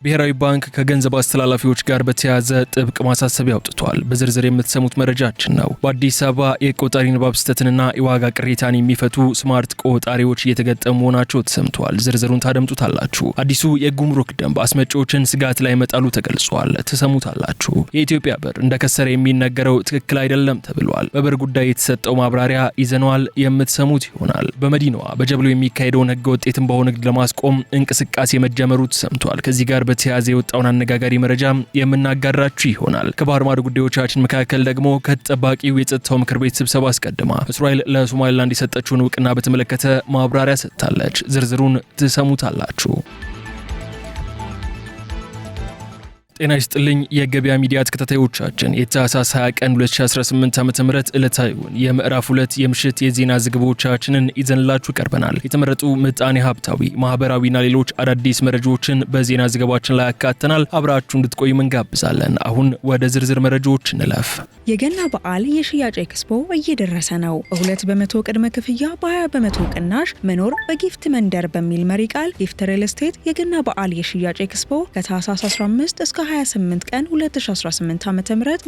ብሔራዊ ባንክ ከገንዘብ አስተላላፊዎች ጋር በተያያዘ ጥብቅ ማሳሰቢያ አውጥቷል። በዝርዝር የምትሰሙት መረጃችን ነው። በአዲስ አበባ የቆጣሪ ንባብ ስህተትንና የዋጋ ቅሬታን የሚፈቱ ስማርት ቆጣሪዎች እየተገጠሙ መሆናቸው ተሰምቷል። ዝርዝሩን ታደምጡታላችሁ። አዲሱ የጉምሩክ ደንብ አስመጪዎችን ስጋት ላይ መጣሉ ተገልጿል። ትሰሙታላችሁ። የኢትዮጵያ ብር እንደከሰረ የሚነገረው ትክክል አይደለም ተብሏል። በብር ጉዳይ የተሰጠው ማብራሪያ ይዘነዋል፣ የምትሰሙት ይሆናል። በመዲናዋ በጀብሎ የሚካሄደውን ህገወጥ የትንባሆ ንግድ ለማስቆም እንቅስቃሴ መጀመሩ ተሰምቷል። ከዚህ ጋር በተያያዘ የወጣውን አነጋጋሪ መረጃ የምናጋራችሁ ይሆናል። ከባህር ማዶ ጉዳዮቻችን መካከል ደግሞ ከተጠባቂው የጸጥታው ምክር ቤት ስብሰባ አስቀድማ እስራኤል ለሶማሊላንድ የሰጠችውን እውቅና በተመለከተ ማብራሪያ ሰጥታለች። ዝርዝሩን ትሰሙታላችሁ። ጤና ይስጥልኝ የገበያ ሚዲያ ተከታታዮቻችን የታህሳስ 20 ቀን 2018 ዓ.ም ዕለታዊውን የምዕራፍ 2 የምሽት የዜና ዝግቦቻችንን ይዘንላችሁ ቀርበናል። የተመረጡ ምጣኔ ሀብታዊ፣ ማህበራዊና ሌሎች አዳዲስ መረጃዎችን በዜና ዝግባችን ላይ ያካተናል። አብራችሁ እንድትቆዩ እንጋብዛለን። አሁን ወደ ዝርዝር መረጃዎች እንለፍ። የገና በዓል የሽያጭ ኤክስፖ እየደረሰ ነው። በ2 በመቶ ቅድመ ክፍያ በ20 በመቶ ቅናሽ መኖር በጊፍት መንደር በሚል መሪ ቃል ጊፍት ሪል ስቴት የገና በዓል የሽያጭ ኤክስፖ ከታህሳስ 15 እስከ 28 ቀን 2018 ዓ.ም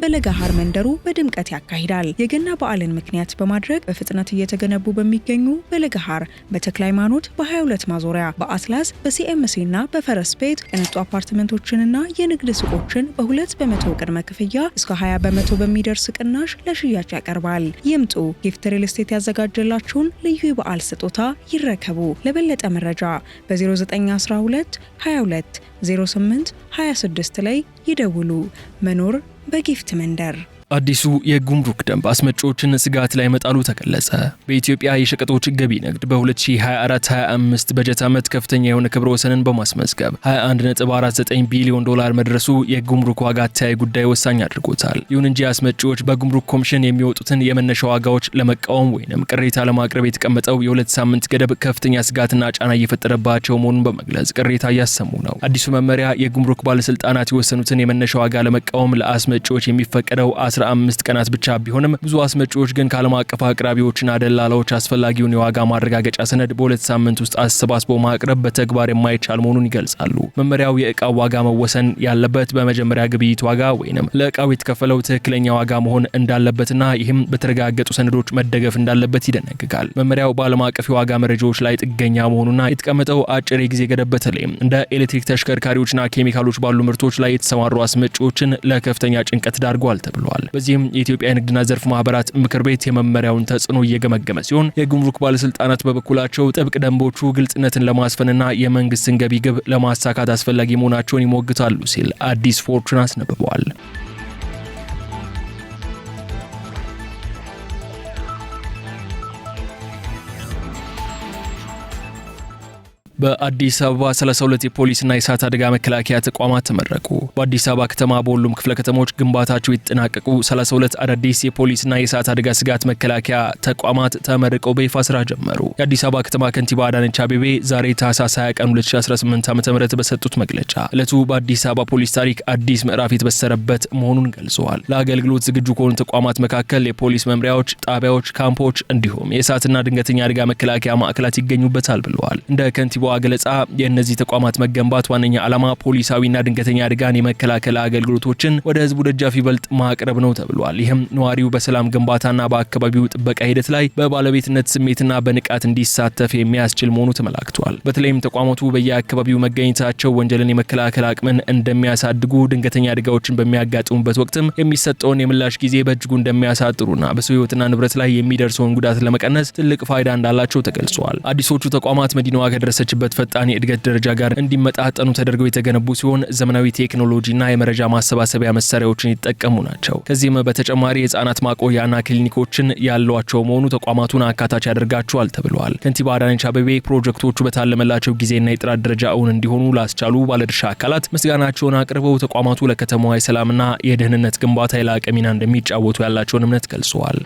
በለጋሃር መንደሩ በድምቀት ያካሂዳል። የገና በዓልን ምክንያት በማድረግ በፍጥነት እየተገነቡ በሚገኙ በለጋሃር፣ በተክለ ሃይማኖት፣ በ22 ማዞሪያ፣ በአትላስ፣ በሲኤምሲ እና በፈረስ ቤት ቅንጡ አፓርትመንቶችንና የንግድ ሱቆችን በ2 በመቶ ቅድመ ክፍያ እስከ 20 በመቶ በሚደርስ ቅናሽ ለሽያጭ ያቀርባል። ይምጡ። ጊፍት ሪል ስቴት ያዘጋጀላችሁን ልዩ የበዓል ስጦታ ይረከቡ። ለበለጠ መረጃ በ0912 22 08 26 ላይ ይደውሉ። መኖር በጊፍት መንደር። አዲሱ የጉምሩክ ደንብ አስመጪዎችን ስጋት ላይ መጣሉ ተገለጸ። በኢትዮጵያ የሸቀጦች ገቢ ንግድ በ2024-25 በጀት ዓመት ከፍተኛ የሆነ ክብረ ወሰንን በማስመዝገብ $21.49 ቢሊዮን መድረሱ የጉምሩክ ዋጋ አተያይ ጉዳይ ወሳኝ አድርጎታል። ይሁን እንጂ አስመጪዎች በጉምሩክ ኮሚሽን የሚወጡትን የመነሻ ዋጋዎች ለመቃወም ወይንም ቅሬታ ለማቅረብ የተቀመጠው የ2 ሳምንት ገደብ ከፍተኛ ስጋትና ጫና እየፈጠረባቸው መሆኑን በመግለጽ ቅሬታ እያሰሙ ነው። አዲሱ መመሪያ የጉምሩክ ባለስልጣናት የወሰኑትን የመነሻ ዋጋ ለመቃወም ለአስመጪዎች የሚፈቀደው 15 ቀናት ብቻ ቢሆንም ብዙ አስመጪዎች ግን ከዓለም አቀፍ አቅራቢዎችና ደላላዎች አስፈላጊውን የዋጋ ማረጋገጫ ሰነድ በ2 ሳምንት ውስጥ አሰባስበው ማቅረብ በተግባር የማይቻል መሆኑን ይገልጻሉ። መመሪያው የእቃው ዋጋ መወሰን ያለበት በመጀመሪያ ግብይት ዋጋ ወይንም ለእቃው የተከፈለው ትክክለኛ ዋጋ መሆን እንዳለበትና ይህም በተረጋገጡ ሰነዶች መደገፍ እንዳለበት ይደነግጋል። መመሪያው በዓለም አቀፍ የዋጋ መረጃዎች ላይ ጥገኛ መሆኑና የተቀመጠው አጭር የጊዜ ገደብ በተለይም እንደ ኤሌክትሪክ ተሽከርካሪዎችና ኬሚካሎች ባሉ ምርቶች ላይ የተሰማሩ አስመጪዎችን ለከፍተኛ ጭንቀት ዳርጓል ተብሏል። በዚህም የኢትዮጵያ ንግድና ዘርፍ ማህበራት ምክር ቤት የመመሪያውን ተጽዕኖ እየገመገመ ሲሆን የጉምሩክ ባለስልጣናት በበኩላቸው ጥብቅ ደንቦቹ ግልጽነትን ለማስፈንና የመንግስትን ገቢ ግብ ለማሳካት አስፈላጊ መሆናቸውን ይሞግታሉ ሲል አዲስ ፎርቹን አስነብበዋል። በአዲስ አበባ 32 የፖሊስና የእሳት አደጋ መከላከያ ተቋማት ተመረቁ። በአዲስ አበባ ከተማ በሁሉም ክፍለ ከተሞች ግንባታቸው የተጠናቀቁ 32 አዳዲስ የፖሊስና የእሳት አደጋ ስጋት መከላከያ ተቋማት ተመርቀው በይፋ ስራ ጀመሩ። የአዲስ አበባ ከተማ ከንቲባ አዳነች አቤቤ ዛሬ ታህሳስ 20 ቀን 2018 ዓ.ም በሰጡት መግለጫ ዕለቱ በአዲስ አበባ ፖሊስ ታሪክ አዲስ ምዕራፍ የተበሰረበት መሆኑን ገልጸዋል። ለአገልግሎት ዝግጁ ከሆኑ ተቋማት መካከል የፖሊስ መምሪያዎች፣ ጣቢያዎች፣ ካምፖች እንዲሁም የእሳትና ድንገተኛ አደጋ መከላከያ ማዕከላት ይገኙበታል ብለዋል። እንደ ከንቲባ ገለጻ የእነዚህ ተቋማት መገንባት ዋነኛ ዓላማ ፖሊሳዊና ድንገተኛ አደጋን የመከላከል አገልግሎቶችን ወደ ህዝቡ ደጃፍ ይበልጥ ማቅረብ ነው ተብሏል። ይህም ነዋሪው በሰላም ግንባታና በአካባቢው ጥበቃ ሂደት ላይ በባለቤትነት ስሜትና በንቃት እንዲሳተፍ የሚያስችል መሆኑ ተመላክቷል። በተለይም ተቋማቱ በየአካባቢው መገኘታቸው ወንጀልን የመከላከል አቅምን እንደሚያሳድጉ፣ ድንገተኛ አደጋዎችን በሚያጋጥሙበት ወቅትም የሚሰጠውን የምላሽ ጊዜ በእጅጉ እንደሚያሳጥሩና በሰው ህይወትና ንብረት ላይ የሚደርሰውን ጉዳት ለመቀነስ ትልቅ ፋይዳ እንዳላቸው ተገልጿል። አዲሶቹ ተቋማት መዲናዋ ከደረሰችበት ፈጣን የእድገት ደረጃ ጋር እንዲመጣጠኑ ተደርገው የተገነቡ ሲሆን ዘመናዊ ቴክኖሎጂና የመረጃ ማሰባሰቢያ መሳሪያዎችን ይጠቀሙ ናቸው። ከዚህም በተጨማሪ የህፃናት ማቆያና ክሊኒኮችን ያሏቸው መሆኑ ተቋማቱን አካታች ያደርጋቸዋል ተብሏል። ከንቲባ አዳነች አቤቤ ፕሮጀክቶቹ በታለመላቸው ጊዜና የጥራት ደረጃ እውን እንዲሆኑ ላስቻሉ ባለድርሻ አካላት ምስጋናቸውን አቅርበው ተቋማቱ ለከተማዋ የሰላምና የደህንነት ግንባታ የላቀ ሚና እንደሚጫወቱ ያላቸውን እምነት ገልጸዋል።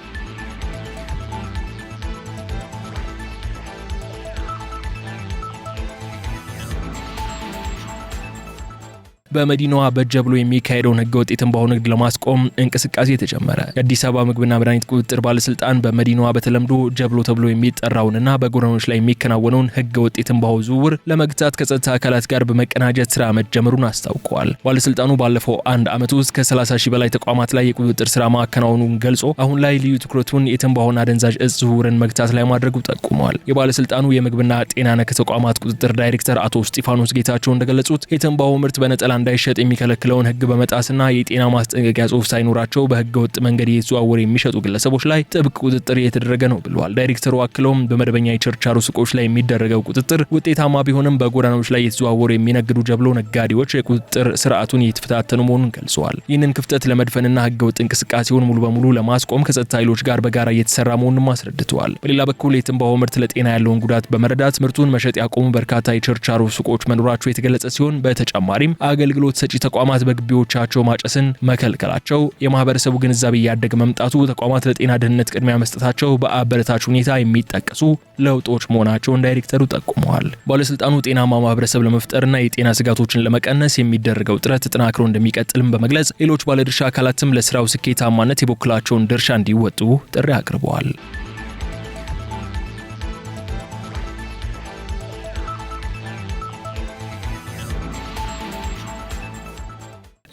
በመዲናዋ በጀብሎ የሚካሄደውን ህገወጥ የትንባሆ ንግድ ለማስቆም እንቅስቃሴ ተጀመረ። የአዲስ አበባ ምግብና መድኃኒት ቁጥጥር ባለስልጣን በመዲናዋ በተለምዶ ጀብሎ ተብሎ የሚጠራውንና በጎዳናዎች ላይ የሚከናወነውን ህገወጥ የትንባሆ ዝውውር ለመግታት ከጸጥታ አካላት ጋር በመቀናጀት ስራ መጀመሩን አስታውቀዋል። ባለስልጣኑ ባለፈው አንድ ዓመት ውስጥ ከ30 ሺህ በላይ ተቋማት ላይ የቁጥጥር ስራ ማከናወኑን ገልጾ አሁን ላይ ልዩ ትኩረቱን የትንባሆና አደንዛዥ እጽ ዝውውርን መግታት ላይ ማድረጉ ጠቁመዋል። የባለስልጣኑ የምግብና ጤና ነክ ተቋማት ቁጥጥር ዳይሬክተር አቶ እስጢፋኖስ ጌታቸው እንደገለጹት የትንባሆ ምርት በነጠላ እንዳይሸጥ የሚከለክለውን ህግ በመጣስና የጤና ማስጠንቀቂያ ጽሑፍ ሳይኖራቸው በህገ ወጥ መንገድ እየተዘዋወሩ የሚሸጡ ግለሰቦች ላይ ጥብቅ ቁጥጥር እየተደረገ ነው ብለዋል። ዳይሬክተሩ አክለውም በመደበኛ የችርቻሮ ሱቆች ላይ የሚደረገው ቁጥጥር ውጤታማ ቢሆንም በጎዳናዎች ላይ እየተዘዋወሩ የሚነግዱ ጀብሎ ነጋዴዎች የቁጥጥር ስርዓቱን እየተፈታተኑ መሆኑን ገልጸዋል። ይህንን ክፍተት ለመድፈንና ህገ ወጥ እንቅስቃሴውን ሙሉ በሙሉ ለማስቆም ከጸጥታ ኃይሎች ጋር በጋራ እየተሰራ መሆኑን አስረድተዋል። በሌላ በኩል የትንባሆ ምርት ለጤና ያለውን ጉዳት በመረዳት ምርቱን መሸጥ ያቆሙ በርካታ የችርቻሮ ሱቆች መኖራቸው የተገለጸ ሲሆን በተጨማሪም አገልግሎት ሰጪ ተቋማት በግቢዎቻቸው ማጨስን መከልከላቸው፣ የማህበረሰቡ ግንዛቤ እያደገ መምጣቱ፣ ተቋማት ለጤና ደህንነት ቅድሚያ መስጠታቸው በአበረታች ሁኔታ የሚጠቀሱ ለውጦች መሆናቸውን ዳይሬክተሩ ጠቁመዋል። ባለስልጣኑ ጤናማ ማህበረሰብ ለመፍጠርና የጤና ስጋቶችን ለመቀነስ የሚደረገው ጥረት ተጠናክሮ እንደሚቀጥልም በመግለጽ ሌሎች ባለድርሻ አካላትም ለስራው ስኬታማነት የበኩላቸውን ድርሻ እንዲወጡ ጥሪ አቅርበዋል።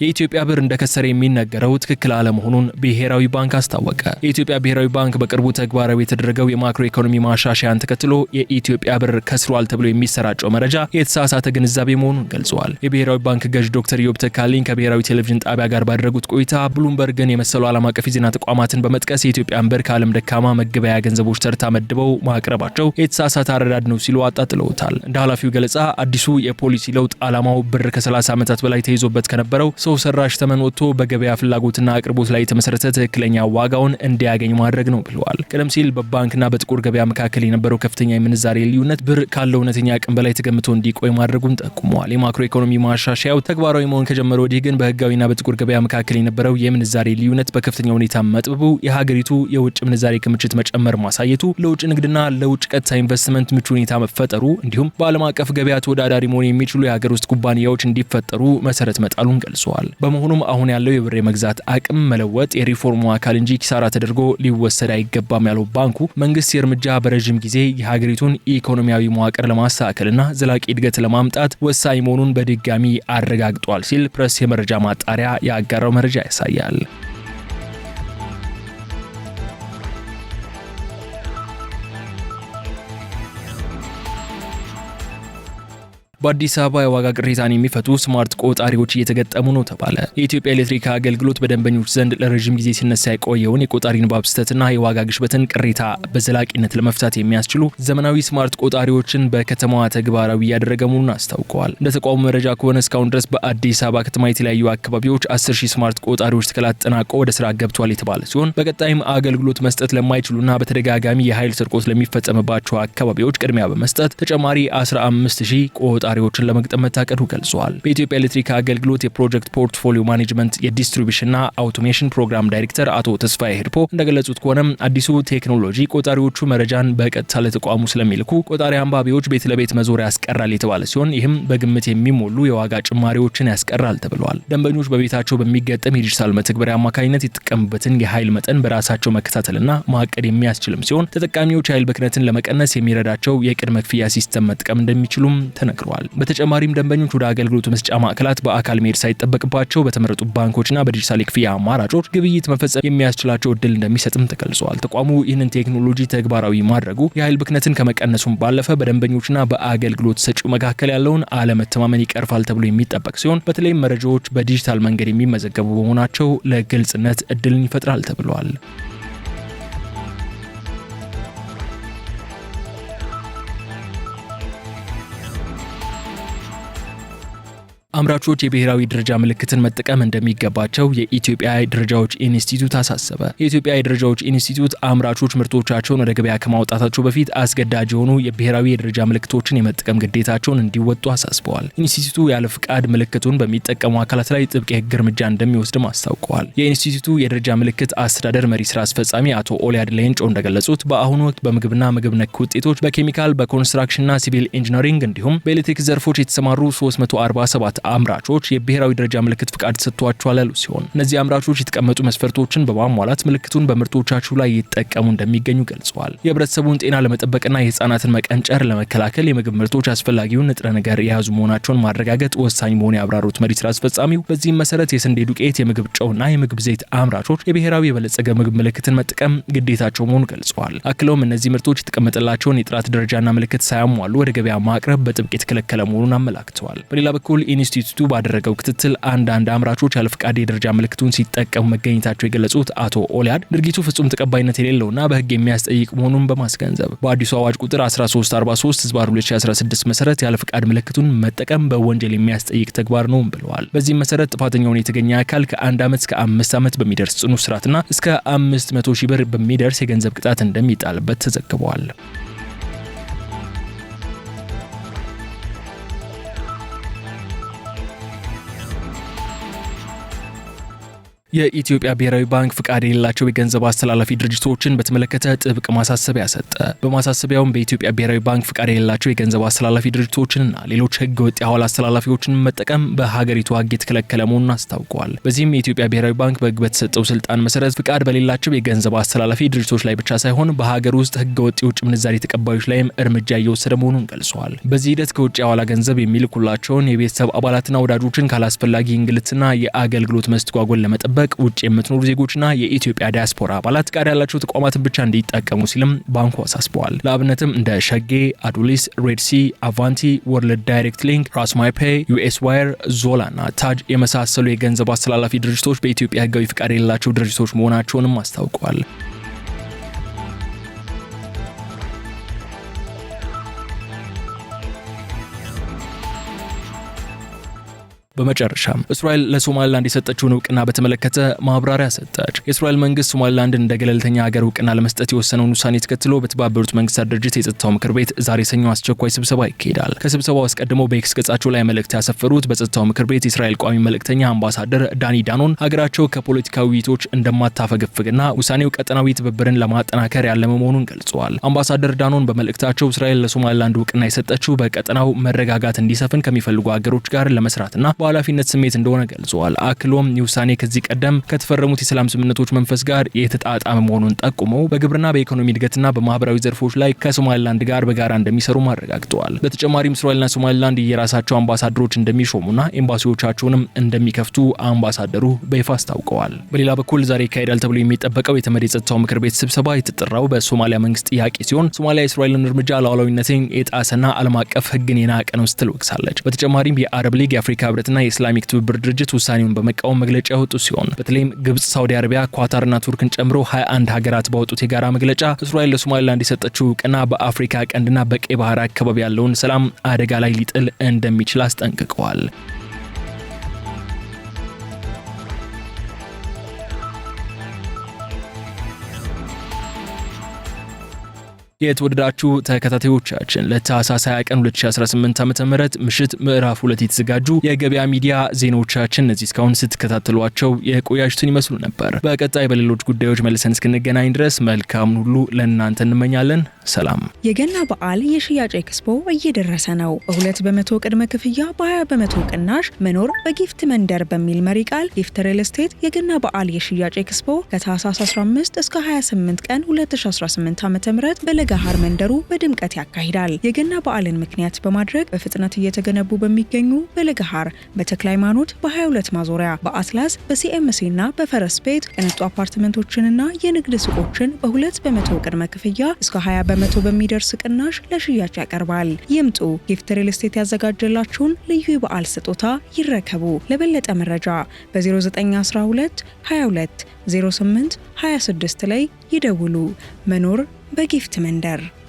የኢትዮጵያ ብር እንደከሰረ የሚነገረው ትክክል አለመሆኑን ብሔራዊ ባንክ አስታወቀ። የኢትዮጵያ ብሔራዊ ባንክ በቅርቡ ተግባራዊ የተደረገው የማክሮ ኢኮኖሚ ማሻሻያን ተከትሎ የኢትዮጵያ ብር ከስሯል ተብሎ የሚሰራጨው መረጃ የተሳሳተ ግንዛቤ መሆኑን ገልጸዋል። የብሔራዊ ባንክ ገዥ ዶክተር ኢዮብ ተካልኝ ከብሔራዊ ቴሌቪዥን ጣቢያ ጋር ባደረጉት ቆይታ ብሉምበርግን የመሰሉ ዓለም አቀፍ የዜና ተቋማትን በመጥቀስ የኢትዮጵያን ብር ከዓለም ደካማ መገበያያ ገንዘቦች ተርታ መድበው ማቅረባቸው የተሳሳተ አረዳድ ነው ሲሉ አጣጥለውታል። እንደ ኃላፊው ገለጻ አዲሱ የፖሊሲ ለውጥ ዓላማው ብር ከ30 ዓመታት በላይ ተይዞበት ከነበረው ሰው ሰራሽ ተመን ወጥቶ በገበያ ፍላጎትና አቅርቦት ላይ የተመሰረተ ትክክለኛ ዋጋውን እንዲያገኝ ማድረግ ነው ብለዋል። ቀደም ሲል በባንክና በጥቁር ገበያ መካከል የነበረው ከፍተኛ የምንዛሬ ልዩነት ብር ካለው እውነተኛ አቅም በላይ ተገምቶ እንዲቆይ ማድረጉን ጠቁመዋል። የማክሮ ኢኮኖሚ ማሻሻያው ተግባራዊ መሆን ከጀመረ ወዲህ ግን በህጋዊና በጥቁር ገበያ መካከል የነበረው የምንዛሬ ልዩነት በከፍተኛ ሁኔታ መጥበቡ፣ የሀገሪቱ የውጭ ምንዛሬ ክምችት መጨመር ማሳየቱ፣ ለውጭ ንግድና ለውጭ ቀጥታ ኢንቨስትመንት ምቹ ሁኔታ መፈጠሩ እንዲሁም በዓለም አቀፍ ገበያ ተወዳዳሪ መሆን የሚችሉ የሀገር ውስጥ ኩባንያዎች እንዲፈጠሩ መሰረት መጣሉን ገልጸዋል። በመሆኑም አሁን ያለው የብር የመግዛት አቅም መለወጥ የሪፎርሙ አካል እንጂ ኪሳራ ተደርጎ ሊወሰድ አይገባም ያለው ባንኩ መንግስት የእርምጃ በረዥም ጊዜ የሀገሪቱን ኢኮኖሚያዊ መዋቅር ለማስተካከልና ዘላቂ እድገት ለማምጣት ወሳኝ መሆኑን በድጋሚ አረጋግጧል ሲል ፕሬስ የመረጃ ማጣሪያ ያጋራው መረጃ ያሳያል። በአዲስ አበባ የዋጋ ቅሬታን የሚፈቱ ስማርት ቆጣሪዎች እየተገጠሙ ነው ተባለ። የኢትዮጵያ ኤሌክትሪክ አገልግሎት በደንበኞች ዘንድ ለረጅም ጊዜ ሲነሳ የቆየውን የቆጣሪ ንባብ ስህተትና የዋጋ ግሽበትን ቅሬታ በዘላቂነት ለመፍታት የሚያስችሉ ዘመናዊ ስማርት ቆጣሪዎችን በከተማዋ ተግባራዊ እያደረገ መሆኑን አስታውቀዋል። እንደ ተቋሙ መረጃ ከሆነ እስካሁን ድረስ በአዲስ አበባ ከተማ የተለያዩ አካባቢዎች 10,000 ስማርት ቆጣሪዎች ተከላ ተጠናቀው ወደ ስራ ገብቷል የተባለ ሲሆን በቀጣይም አገልግሎት መስጠት ለማይችሉና በተደጋጋሚ የኃይል ስርቆት ለሚፈጸምባቸው አካባቢዎች ቅድሚያ በመስጠት ተጨማሪ 15,000 ቆጣሪዎችን ለመግጠም መታቀዱ ገልጿል። በኢትዮጵያ ኤሌክትሪክ አገልግሎት የፕሮጀክት ፖርትፎሊዮ ማኔጅመንት የዲስትሪቢዩሽንና አውቶሜሽን ፕሮግራም ዳይሬክተር አቶ ተስፋዬ ሂርፖ እንደገለጹት ከሆነም አዲሱ ቴክኖሎጂ ቆጣሪዎቹ መረጃን በቀጥታ ለተቋሙ ስለሚልኩ ቆጣሪ አንባቢዎች ቤት ለቤት መዞር ያስቀራል የተባለ ሲሆን ይህም በግምት የሚሞሉ የዋጋ ጭማሪዎችን ያስቀራል ተብሏል። ደንበኞች በቤታቸው በሚገጠም የዲጂታል መተግበሪያ አማካኝነት የተጠቀሙበትን የኃይል መጠን በራሳቸው መከታተልና ማቀድ የሚያስችልም ሲሆን ተጠቃሚዎች ኃይል ብክነትን ለመቀነስ የሚረዳቸው የቅድመ ክፍያ ሲስተም መጠቀም እንደሚችሉም ተነግሯል። በተጨማሪም ደንበኞች ወደ አገልግሎት መስጫ ማዕከላት በአካል መሄድ ሳይጠበቅባቸው በተመረጡ ባንኮችና በዲጂታል የክፍያ አማራጮች ግብይት መፈጸም የሚያስችላቸው እድል እንደሚሰጥም ተገልጿል። ተቋሙ ይህንን ቴክኖሎጂ ተግባራዊ ማድረጉ የኃይል ብክነትን ከመቀነሱም ባለፈ በደንበኞችና በአገልግሎት ሰጪው መካከል ያለውን አለመተማመን ይቀርፋል ተብሎ የሚጠበቅ ሲሆን በተለይም መረጃዎች በዲጂታል መንገድ የሚመዘገቡ በመሆናቸው ለግልጽነት እድልን ይፈጥራል ተብሏል። አምራቾች የብሔራዊ ደረጃ ምልክትን መጠቀም እንደሚገባቸው የኢትዮጵያ ደረጃዎች ኢንስቲትዩት አሳሰበ። የኢትዮጵያ ደረጃዎች ኢንስቲትዩት አምራቾች ምርቶቻቸውን ወደ ገበያ ከማውጣታቸው በፊት አስገዳጅ የሆኑ የብሔራዊ የደረጃ ምልክቶችን የመጠቀም ግዴታቸውን እንዲወጡ አሳስበዋል። ኢንስቲትዩቱ ያለ ፍቃድ ምልክቱን በሚጠቀሙ አካላት ላይ ጥብቅ የሕግ እርምጃ እንደሚወስድም አስታውቀዋል። የኢንስቲትዩቱ የደረጃ ምልክት አስተዳደር መሪ ስራ አስፈጻሚ አቶ ኦሊያድ ሌንጮ እንደገለጹት በአሁኑ ወቅት በምግብና ምግብ ነክ ውጤቶች፣ በኬሚካል፣ በኮንስትራክሽንና ሲቪል ኢንጂነሪንግ እንዲሁም በኤሌክትሪክ ዘርፎች የተሰማሩ 347 አምራቾች የብሔራዊ ደረጃ ምልክት ፍቃድ ተሰጥቷቸዋል ያሉ ሲሆን እነዚህ አምራቾች የተቀመጡ መስፈርቶችን በማሟላት ምልክቱን በምርቶቻቸው ላይ ይጠቀሙ እንደሚገኙ ገልጸዋል። የህብረተሰቡን ጤና ለመጠበቅና የህፃናትን መቀንጨር ለመከላከል የምግብ ምርቶች አስፈላጊውን ንጥረ ነገር የያዙ መሆናቸውን ማረጋገጥ ወሳኝ መሆኑን ያብራሩት መሪ ስራ አስፈጻሚው በዚህም መሰረት የስንዴ ዱቄት፣ የምግብ ጨውና የምግብ ዘይት አምራቾች የብሔራዊ የበለጸገ ምግብ ምልክትን መጠቀም ግዴታቸው መሆኑን ገልጸዋል። አክለውም እነዚህ ምርቶች የተቀመጠላቸውን የጥራት ደረጃና ምልክት ሳያሟሉ ወደ ገበያ ማቅረብ በጥብቅ የተከለከለ መሆኑን አመላክተዋል። በሌላ በኩል ኢንስቲትዩቱ ባደረገው ክትትል አንዳንድ አምራቾች ያለ ፍቃድ የደረጃ ምልክቱን ሲጠቀሙ መገኘታቸው የገለጹት አቶ ኦሊያድ ድርጊቱ ፍጹም ተቀባይነት የሌለውና በህግ የሚያስጠይቅ መሆኑን በማስገንዘብ በአዲሱ አዋጅ ቁጥር 1343/2016 መሰረት ያለ ፍቃድ ምልክቱን መጠቀም በወንጀል የሚያስጠይቅ ተግባር ነው ብለዋል። በዚህም መሰረት ጥፋተኛውን የተገኘ አካል ከ1 ዓመት እስከ 5 ዓመት በሚደርስ ጽኑ እስራትና እስከ 500,000 ብር በሚደርስ የገንዘብ ቅጣት እንደሚጣልበት ተዘግቧል። የኢትዮጵያ ብሔራዊ ባንክ ፍቃድ የሌላቸው የገንዘብ አስተላላፊ ድርጅቶችን በተመለከተ ጥብቅ ማሳሰቢያ ሰጠ። በማሳሰቢያውም በኢትዮጵያ ብሔራዊ ባንክ ፍቃድ የሌላቸው የገንዘብ አስተላላፊ ድርጅቶችንና ሌሎች ህገወጥ የሐዋላ አስተላላፊዎችን መጠቀም በሀገሪቱ ህግ የተከለከለ መሆኑን አስታውቀዋል። በዚህም የኢትዮጵያ ብሔራዊ ባንክ በህግ በተሰጠው ስልጣን መሰረት ፍቃድ በሌላቸው የገንዘብ አስተላላፊ ድርጅቶች ላይ ብቻ ሳይሆን በሀገር ውስጥ ህገወጥ የውጭ ምንዛሪ ተቀባዮች ላይም እርምጃ እየወሰደ መሆኑን ገልጿል። በዚህ ሂደት ከውጭ የሐዋላ ገንዘብ የሚልኩላቸውን የቤተሰብ አባላትና ወዳጆችን ካላስፈላጊ እንግልትና የአገልግሎት መስተጓጎል ለመጠበቅ ውጭ የምትኖሩ ዜጎችና የኢትዮጵያ ዲያስፖራ አባላት ፍቃድ ያላቸው ተቋማትን ብቻ እንዲጠቀሙ ሲልም ባንኩ አሳስበዋል። ለአብነትም እንደ ሸጌ፣ አዱሊስ፣ ሬድሲ፣ አቫንቲ፣ ወርልድ ዳይሬክት ሊንክ፣ ራስማይፔይ፣ ዩኤስ ዋየር፣ ዞላና ታጅ የመሳሰሉ የገንዘብ አስተላላፊ ድርጅቶች በኢትዮጵያ ህጋዊ ፍቃድ የሌላቸው ድርጅቶች መሆናቸውንም አስታውቀዋል። በመጨረሻም እስራኤል ለሶማሊላንድ የሰጠችውን እውቅና በተመለከተ ማብራሪያ ሰጠች። የእስራኤል መንግስት ሶማሊላንድን እንደ ገለልተኛ ሀገር እውቅና ለመስጠት የወሰነውን ውሳኔ ተከትሎ በተባበሩት መንግስታት ድርጅት የጸጥታው ምክር ቤት ዛሬ ሰኞ አስቸኳይ ስብሰባ ይካሄዳል። ከስብሰባው አስቀድሞ በኤክስ ገጻቸው ላይ መልእክት ያሰፈሩት በጸጥታው ምክር ቤት የእስራኤል ቋሚ መልእክተኛ አምባሳደር ዳኒ ዳኖን ሀገራቸው ከፖለቲካዊ ውይይቶች እንደማታፈገፍግና ውሳኔው ቀጠናዊ ትብብርን ለማጠናከር ያለመ መሆኑን ገልጸዋል። አምባሳደር ዳኖን በመልእክታቸው እስራኤል ለሶማሊላንድ እውቅና የሰጠችው በቀጠናው መረጋጋት እንዲሰፍን ከሚፈልጉ ሀገሮች ጋር ለመስራትና ኃላፊነት ስሜት እንደሆነ ገልጸዋል። አክሎም ውሳኔ ከዚህ ቀደም ከተፈረሙት የሰላም ስምምነቶች መንፈስ ጋር የተጣጣመ መሆኑን ጠቁመው በግብርና በኢኮኖሚ እድገትና በማህበራዊ ዘርፎች ላይ ከሶማሊላንድ ጋር በጋራ እንደሚሰሩ አረጋግጠዋል። በተጨማሪም እስራኤልና ሶማሊላንድ የራሳቸው አምባሳደሮች እንደሚሾሙና ኤምባሲዎቻቸውንም እንደሚከፍቱ አምባሳደሩ በይፋ አስታውቀዋል። በሌላ በኩል ዛሬ ይካሄዳል ተብሎ የሚጠበቀው የተመድ የጸጥታው ምክር ቤት ስብሰባ የተጠራው በሶማሊያ መንግስት ጥያቄ ሲሆን ሶማሊያ የእስራኤልን እርምጃ ሉዓላዊነትን የጣሰና ዓለም አቀፍ ህግን የናቀ ነው ስትል ወቅሳለች። በተጨማሪም የአረብ ሊግ፣ የአፍሪካ ህብረትና የኢስላሚክ ትብብር ድርጅት ውሳኔውን በመቃወም መግለጫ ያወጡ ሲሆን በተለይም ግብጽ፣ ሳውዲ አረቢያ፣ ኳታርና ቱርክን ጨምሮ 21 ሀገራት ባወጡት የጋራ መግለጫ እስራኤል ለሶማሊላንድ የሰጠችው እውቅና በአፍሪካ ቀንድና በቀይ ባህር አካባቢ ያለውን ሰላም አደጋ ላይ ሊጥል እንደሚችል አስጠንቅቀዋል። የተወደዳችሁ ተከታታዮቻችን ለታህሳስ 20 ቀን 2018 ዓ.ም ምሽት ምዕራፍ 2 የተዘጋጁ የገበያ ሚዲያ ዜናዎቻችን እነዚህ እስካሁን ስትከታተሏቸው የቆያችሁትን ይመስሉ ነበር። በቀጣይ በሌሎች ጉዳዮች መልሰን እስክንገናኝ ድረስ መልካም ሁሉ ለእናንተ እንመኛለን። ሰላም። የገና በዓል የሽያጭ ኤክስፖ እየደረሰ ነው። በ2 በመቶ ቅድመ ክፍያ በ20 በመቶ ቅናሽ መኖር በጊፍት መንደር በሚል መሪ ቃል ጊፍት ሪል ስቴት የገና በዓል የሽያጭ ኤክስፖ ከታህሳስ 15 እስከ 28 ቀን 2018 ዓ.ም በለገሃር መንደሩ በድምቀት ያካሂዳል። የገና በዓልን ምክንያት በማድረግ በፍጥነት እየተገነቡ በሚገኙ በለገሃር፣ በተክለ ሃይማኖት፣ በ22 ማዞሪያ፣ በአትላስ፣ በሲኤምሲ እና በፈረስ ቤት ቅንጡ አፓርትመንቶችንና የንግድ ሱቆችን በ2 በመቶ ቅድመ ክፍያ እስከ 20 በመቶ በሚደርስ ቅናሽ ለሽያጭ ያቀርባል። ይምጡ። ጊፍት ሪል ስቴት ያዘጋጀላችሁን ልዩ የበዓል ስጦታ ይረከቡ። ለበለጠ መረጃ በ0912 22 08 26 ላይ ይደውሉ። መኖር በጊፍት መንደር